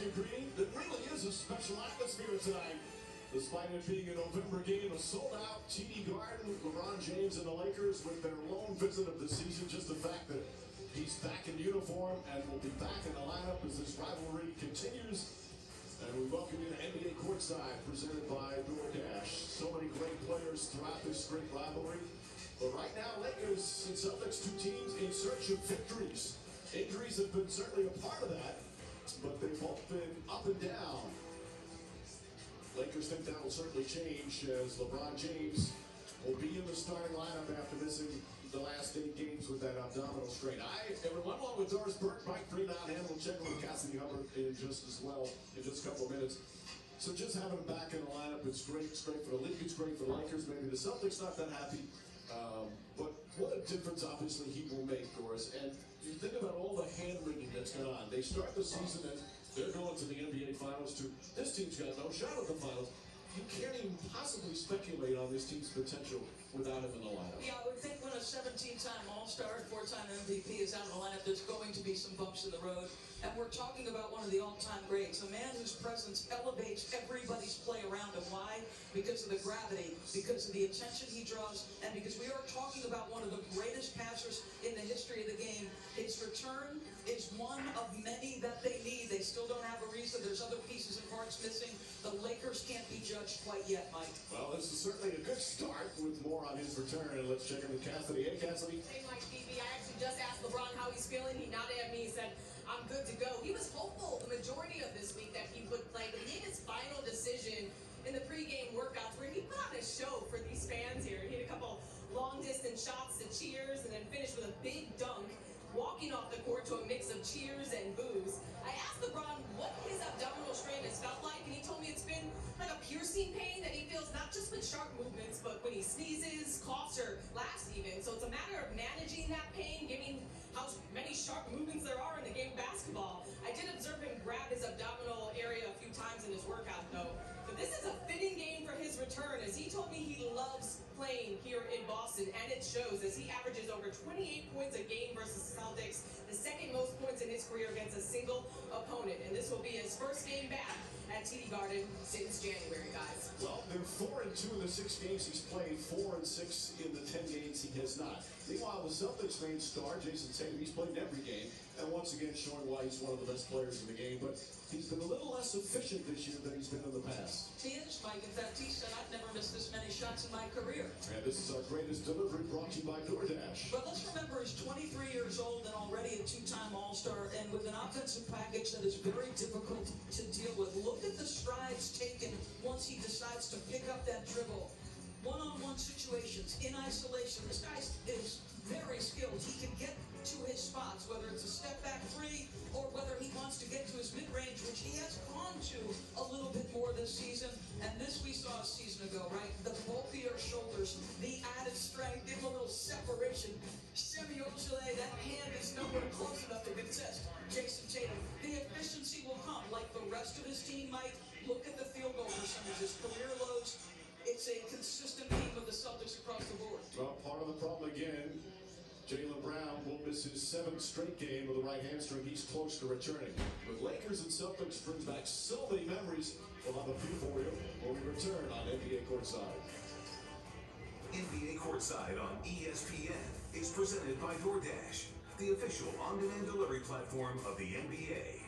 and green. It really is a special atmosphere tonight. Despite it being a November game, a sold-out TD Garden, LeBron James and the Lakers with their lone visit of the season. Just the fact that he's back in uniform and will be back in the lineup as this rivalry continues. And we welcome you to NBA Courtside, presented by DoorDash. So many great players throughout this great rivalry. But right now, Lakers and Celtics, two teams in search of victories. Injuries have been certainly a part of that, but they've both been up and down. Lakers think that will certainly change as LeBron James will be in the starting lineup after missing the last 8 games with that abdominal strain. Everyone, along with Doris Burke, Mike Green on hand. We'll check in with Cassidy Hubbard in just a couple of minutes. So just having him back in the lineup, it's great. It's great for the league. It's great for the Lakers. Maybe the Celtics not that happy. But what a difference, obviously, he will make, Doris. And you think about all the hand-wringing that's gone on. They start the season and they're going to the NBA Finals too. This team's got no shot at the Finals. You can't even possibly speculate on this team's potential without him in the lineup. Yeah, I would think when a 17-time All-Star, 4-time MVP is out in the lineup, there's going to be some bumps in the road. And we're talking about one of the all-time greats, a man whose presence elevates everybody's play around him. Why? Because of the gravity, because of the attention he draws, and because we are talking about one of the greatest passers in the history of the game. His return is one of many that they need. They still don't have a reason. There's other pieces and parts missing. The Lakers can't be judged quite yet, Mike. Well, this is certainly a good start with more on his return. And let's check in with Cassidy. Hey, Cassidy. Hey, Mike BB. I actually just asked LeBron how he's feeling. He nodded at me and said, I'm good to go. He was hopeful the majority of this week that he would play, but he made his final decision in the pregame workouts where he put on a show for these fans here. He had a couple long-distance shots to cheers and then finished with a big dunk, walking off the court to a mix of cheers and boos. I asked LeBron what his abdominal strain has felt like, and he told me it's been like a piercing pain that he feels not just with sharp movements, but when he sneezes, coughs, or laughs even. So it's a matter of managing that pain, given how many sharp movements there are in the game of basketball. I did observe him grab his abdominal area a few times in his workout, though. But this is a fitting game for his return, as he told me he loves playing here in Boston, and it shows as he averages over 28 points a game versus the Celtics, the second most points in his career against a single opponent. And this will be his first game back at TD Garden since January, guys. Well, they're 4-2 in the 6 games he's played, 4-6 in the 10 games he has not. Meanwhile, the Celtics main star, Jason Tatum, he's played in every game, and once again showing why he's one of the best players in the game. But he's been a little less efficient this year than he's been in the past. He is, Mike. In fact, he said, I've never missed this many shots in my career. And this is our greatest delivery, brought to you by DoorDash. But let's remember, he's 23 years old and already a 2-time All-Star, and with an offensive package that is very difficult to deal with. Look at the strides taken once he decides to pick up that dribble. One-on-one situations, in isolation. This guy is very skilled. He can get to his spots, whether it's a step-back 3 or whether he wants to get to his mid-range, which he has gone to a little bit more this season. And this we saw a season ago, right? The bulkier shoulders, the added strength, give him a little separation. Semi Ojeleye, that hand is nowhere close enough to contest Jason Tatum. The efficiency will come, like the rest of his team, Mike. Look at the field goal percentage, his career lows. It's a consistent theme of the Celtics across the board. Well, part of the problem again, Jaylen Brown will miss his 7th straight game with a right hamstring. He's close to returning. But Lakers and Celtics brings back so many memories. We'll have a few for you when we return on NBA Courtside. NBA Courtside on ESPN is presented by DoorDash, the official on-demand delivery platform of the NBA.